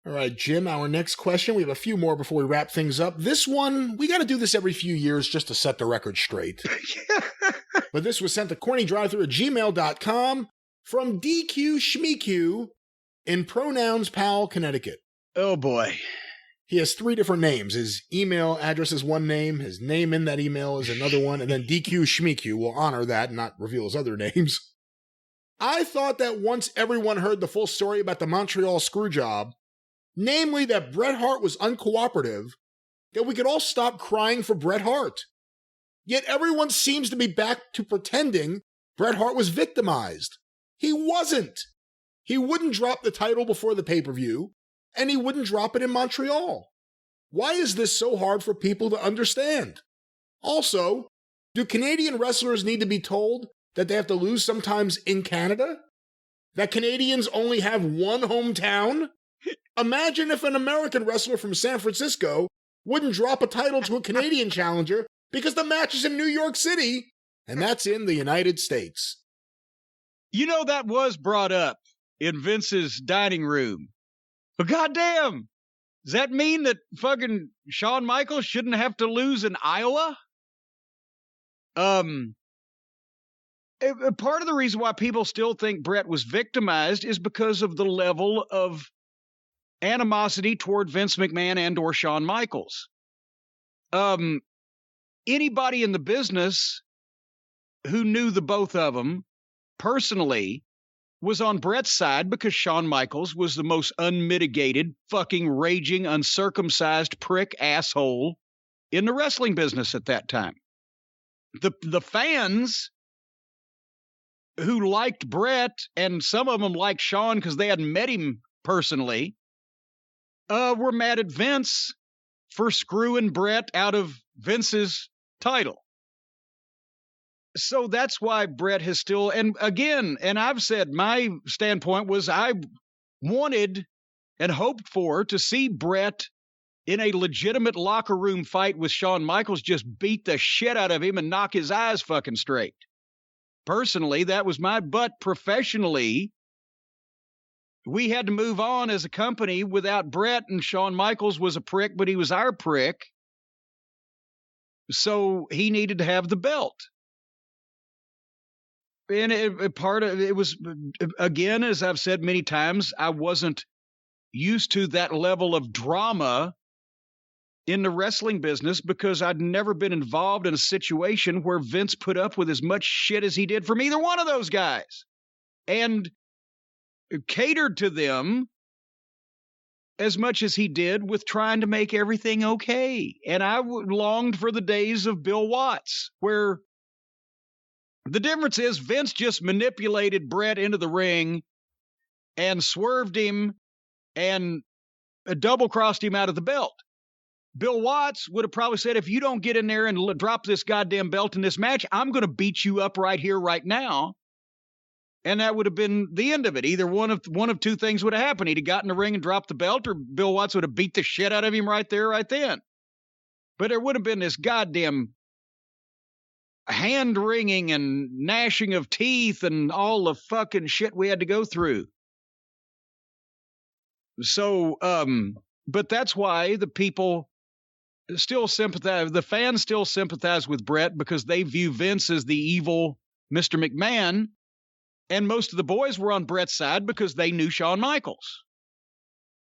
All right, Jim, our next question. We have a few more before we wrap things up. This one, we got to do this every few years just to set the record straight. But this was sent to CornyDriveThru@gmail.com from DQ Schmeeq in Pronouns Pal, Connecticut. Oh, boy. He has 3 different names. His email address is one name, his name in that email is another one, and then DQ Schmeeq will honor that and not reveal his other names. I thought that once everyone heard the full story about the Montreal Screwjob, namely that Bret Hart was uncooperative, that we could all stop crying for Bret Hart. Yet everyone seems to be back to pretending Bret Hart was victimized. He wasn't. He wouldn't drop the title before the pay-per-view, and he wouldn't drop it in Montreal. Why is this so hard for people to understand? Also, do Canadian wrestlers need to be told that they have to lose sometimes in Canada? That Canadians only have one hometown? Imagine if an American wrestler from San Francisco wouldn't drop a title to a Canadian challenger because the match is in New York City, and that's in the United States. You know, that was brought up in Vince's dining room. But goddamn, does that mean that fucking Shawn Michaels shouldn't have to lose in Iowa? Part of the reason why people still think Bret was victimized is because of the level of animosity toward Vince McMahon and or Shawn Michaels. Anybody in the business who knew the both of them personally was on Bret's side because Shawn Michaels was the most unmitigated, fucking raging, uncircumcised prick asshole in the wrestling business at that time. The fans who liked Bret, and some of them liked Shawn because they hadn't met him personally, were mad at Vince for screwing Bret out of Vince's title. So that's why Bret has still, and again, and I've said my standpoint was I wanted and hoped for to see Bret in a legitimate locker room fight with Shawn Michaels just beat the shit out of him and knock his eyes fucking straight. Personally, that was but professionally, we had to move on as a company without Bret, and Shawn Michaels was a prick, but he was our prick. So he needed to have the belt. And part of it was, again, as I've said many times, I wasn't used to that level of drama in the wrestling business because I'd never been involved in a situation where Vince put up with as much shit as he did from either one of those guys and catered to them as much as he did with trying to make everything okay. And I longed for the days of Bill Watts, where the difference is Vince just manipulated Bret into the ring and swerved him and double-crossed him out of the belt. Bill Watts would have probably said, if you don't get in there and drop this goddamn belt in this match, I'm going to beat you up right here, right now. And that would have been the end of it. Either one of two things would have happened. He'd have gotten in the ring and dropped the belt, or Bill Watts would have beat the shit out of him right there, right then. But there would have been this goddamn hand-wringing and gnashing of teeth and all the fucking shit we had to go through. So, but that's why the people still sympathize, the fans still sympathize with Bret because they view Vince as the evil Mr. McMahon. And most of the boys were on Bret's side because they knew Shawn Michaels.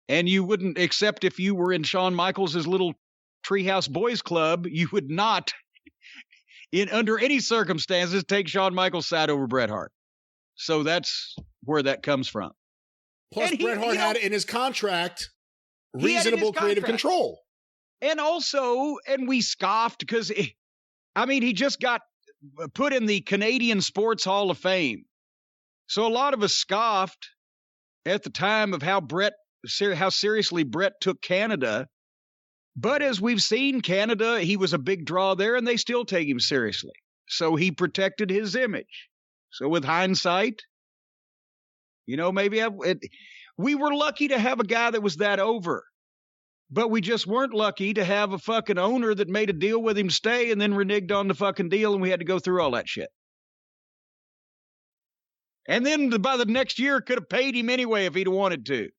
And you wouldn't, except if you were in Shawn Michaels' little Treehouse Boys Club, you would not, under any circumstances, take Shawn Michaels' side over Bret Hart. So that's where that comes from. Plus, Bret Hart had in his contract reasonable creative control. And also, and we scoffed because, he just got put in the Canadian Sports Hall of Fame. So a lot of us scoffed at the time of how seriously Bret took Canada. But as we've seen, Canada, he was a big draw there, and they still take him seriously. So he protected his image. So with hindsight, maybe we were lucky to have a guy that was that over. But we just weren't lucky to have a fucking owner that made a deal with him stay and then reneged on the fucking deal, and we had to go through all that shit. And then by the next year, could have paid him anyway if he'd wanted to.